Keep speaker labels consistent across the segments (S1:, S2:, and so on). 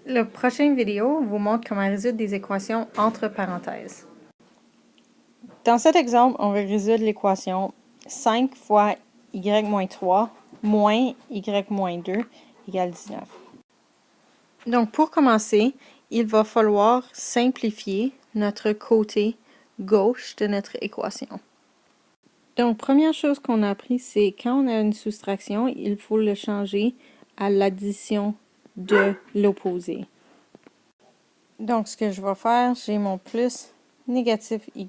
S1: La prochaine vidéo vous montre comment résoudre des équations entre parenthèses. Dans cet exemple, on va résoudre l'équation 5 fois y moins 3 moins y moins 2 égale 19. Donc, pour commencer, il va falloir simplifier notre côté gauche de notre équation. Donc, première chose qu'on a appris, c'est quand on a une soustraction, il faut le changer à l'addition de l'opposé. Donc, ce que je vais faire, j'ai mon plus négatif y.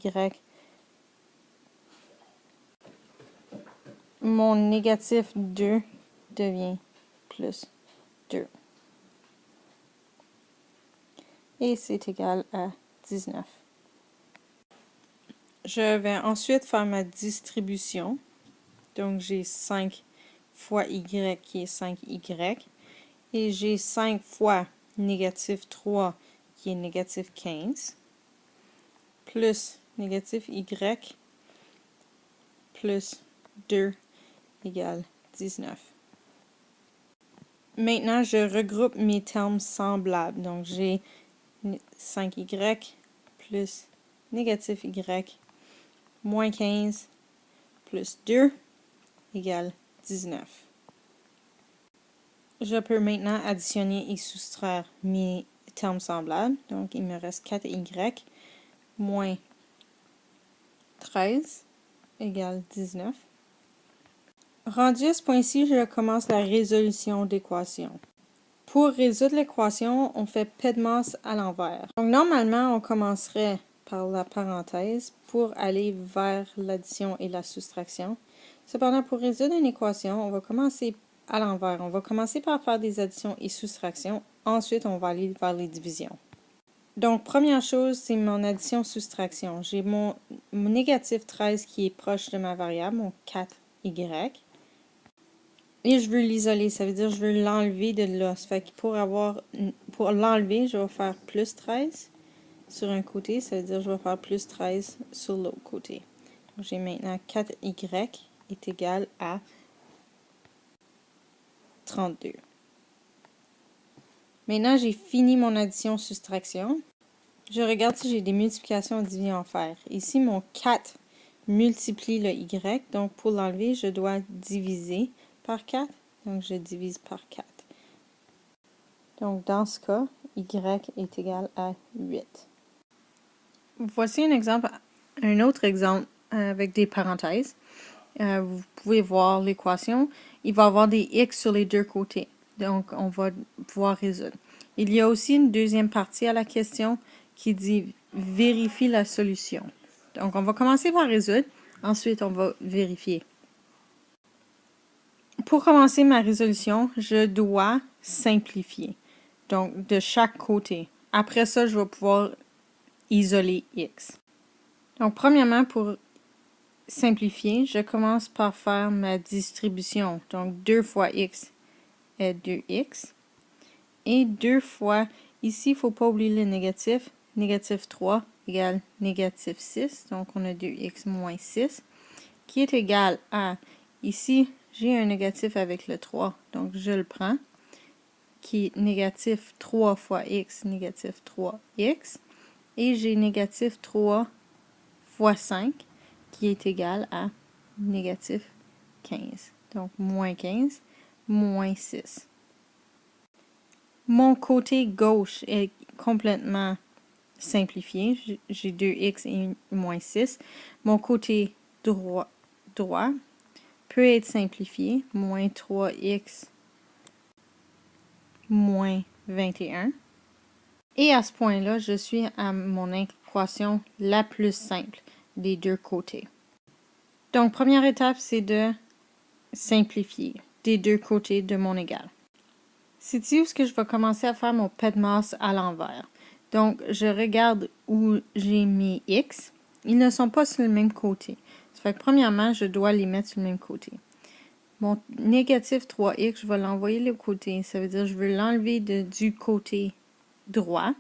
S1: Mon négatif 2 devient plus 2. Et c'est égal à 19. Je vais ensuite faire ma distribution. Donc, j'ai 5 fois y qui est 5y. Et j'ai 5 fois négatif 3 qui est négatif 15. Plus négatif y plus 2 égale 19. Maintenant, je regroupe mes termes semblables. Donc, j'ai 5y plus négatif y moins 15 plus 2 égale 19. Je peux maintenant additionner et soustraire mes termes semblables. Donc, il me reste 4y moins 13 égale 19. Rendu à ce point-ci, je commence la résolution d'équation. Pour résoudre l'équation, on fait PEDMAS à l'envers. Donc, normalement, on commencerait par la parenthèse pour aller vers l'addition et la soustraction. Cependant, pour résoudre une équation, on va commencer à l'envers. On va commencer par faire des additions et soustractions. Ensuite, on va aller vers les divisions. Donc, première chose, c'est mon addition-soustraction. J'ai mon négatif 13 qui est proche de ma variable, mon 4y. Et je veux l'isoler, ça veut dire que je veux l'enlever de là. Ça fait que pour l'enlever, je vais faire plus 13 sur un côté, ça veut dire que je vais faire plus 13 sur l'autre côté. Donc, j'ai maintenant 4y est égal à 32. Maintenant, j'ai fini mon addition-soustraction. Je regarde si j'ai des multiplications et divisions à faire. Ici, mon 4 multiplie le y, donc pour l'enlever, je dois diviser par 4. Donc, je divise par 4. Donc, dans ce cas, y est égal à 8. Voici un autre exemple avec des parenthèses. Vous pouvez voir l'équation. Il va y avoir des x sur les deux côtés. Donc, on va pouvoir résoudre. Il y a aussi une deuxième partie à la question qui dit « Vérifie la solution ». Donc, on va commencer par résoudre. Ensuite, on va vérifier. Pour commencer ma résolution, je dois simplifier. Donc, de chaque côté. Après ça, je vais pouvoir isoler x. Donc, premièrement, pour simplifier, je commence par faire ma distribution. Donc, 2 fois x est 2x. Et 2 fois, ici, il ne faut pas oublier le négatif. Négatif 3 égale négatif 6. Donc, on a 2x moins 6, qui est égal à, ici, j'ai un négatif avec le 3, donc je le prends, qui est négatif 3 fois x, négatif 3x. Et j'ai négatif 3 fois 5, qui est égal à négatif 15. Donc, moins 15, moins 6. Mon côté gauche est complètement simplifié. J'ai 2x et moins 6. Mon côté droit peut être simplifié. Moins 3x moins 21. Et à ce point-là, je suis à mon équation la plus simple des deux côtés. Donc, première étape, c'est de simplifier des deux côtés de mon égal. C'est ici où je vais commencer à faire mon PEDMAS à l'envers. Donc, je regarde où j'ai mes x. Ils ne sont pas sur le même côté. Ça fait que premièrement, je dois les mettre sur le même côté. Mon négatif 3x, je vais l'envoyer de l'autre côté. Ça veut dire que je veux l'enlever du côté droit.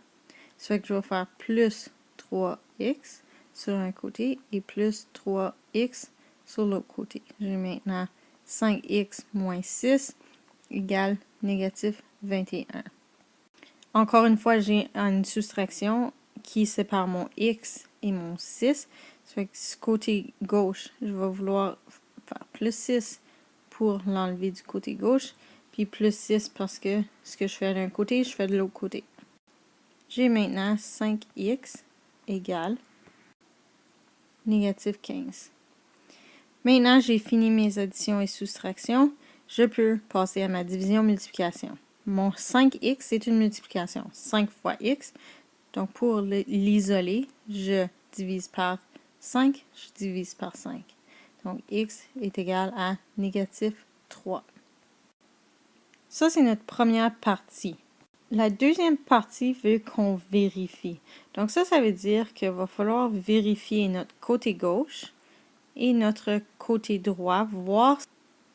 S1: Ça fait que je vais faire plus 3x sur un côté et plus 3x sur l'autre côté. J'ai maintenant 5x moins 6 égale négatif 21. Encore une fois, j'ai une soustraction qui sépare mon x et mon 6. Ça fait que du côté gauche, je vais vouloir faire plus 6 pour l'enlever du côté gauche, puis plus 6 parce que ce que je fais d'un côté, je fais de l'autre côté. J'ai maintenant 5x égale négative 15. Maintenant, j'ai fini mes additions et soustractions. Je peux passer à ma division-multiplication. Mon 5x est une multiplication. 5 fois x. Donc, pour l'isoler, je divise par 5, je divise par 5. Donc, x est égal à négative 3. Ça, c'est notre première partie. La deuxième partie veut qu'on vérifie. Donc, ça veut dire qu'il va falloir vérifier notre côté gauche et notre côté droit, voir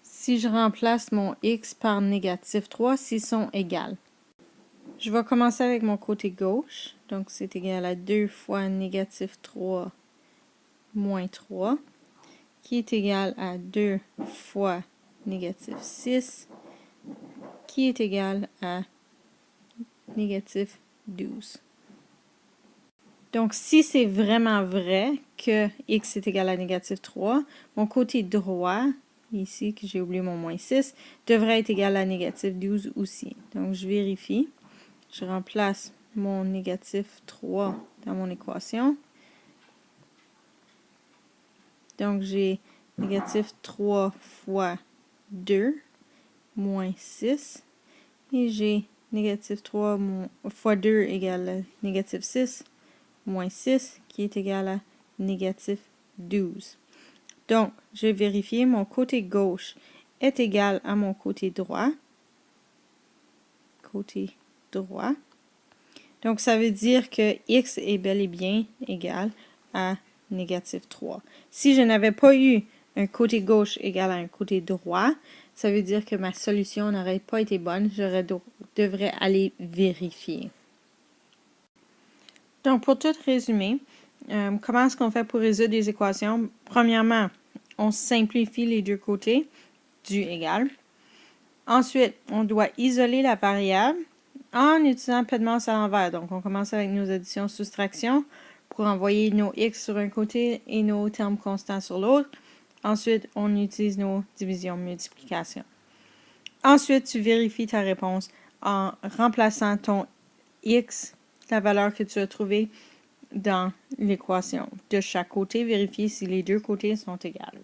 S1: si je remplace mon x par négative 3, s'ils sont égales. Je vais commencer avec mon côté gauche. Donc, c'est égal à 2 fois négative 3 moins 3, qui est égal à 2 fois négative 6, qui est égal à négative 12. Donc, si c'est vraiment vrai que x est égal à négative 3, mon côté droit, ici, que j'ai oublié mon moins 6, devrait être égal à négative 12 aussi. Donc, je vérifie. Je remplace mon négative 3 dans mon équation. Donc, j'ai négative 3 fois 2 moins 6. Et j'ai négative 3 fois 2 égale à négative 6 moins 6 qui est égal à négative 12. Donc, je vais vérifier mon côté gauche est égal à mon côté droit. Côté droit. Donc, ça veut dire que x est bel et bien égal à négative 3. Si je n'avais pas eu un côté gauche égal à un côté droit, ça veut dire que ma solution n'aurait pas été bonne. Je devrais aller vérifier. Donc, pour tout résumer, comment est-ce qu'on fait pour résoudre des équations? Premièrement, on simplifie les deux côtés du égal. Ensuite, on doit isoler la variable en utilisant Pedmans à l'envers. Donc, on commence avec nos additions-soustractions pour envoyer nos x sur un côté et nos termes constants sur l'autre. Ensuite, on utilise nos divisions-multiplications. Ensuite, tu vérifies ta réponse en remplaçant ton x, la valeur que tu as trouvée dans l'équation. De chaque côté, vérifier si les deux côtés sont égales.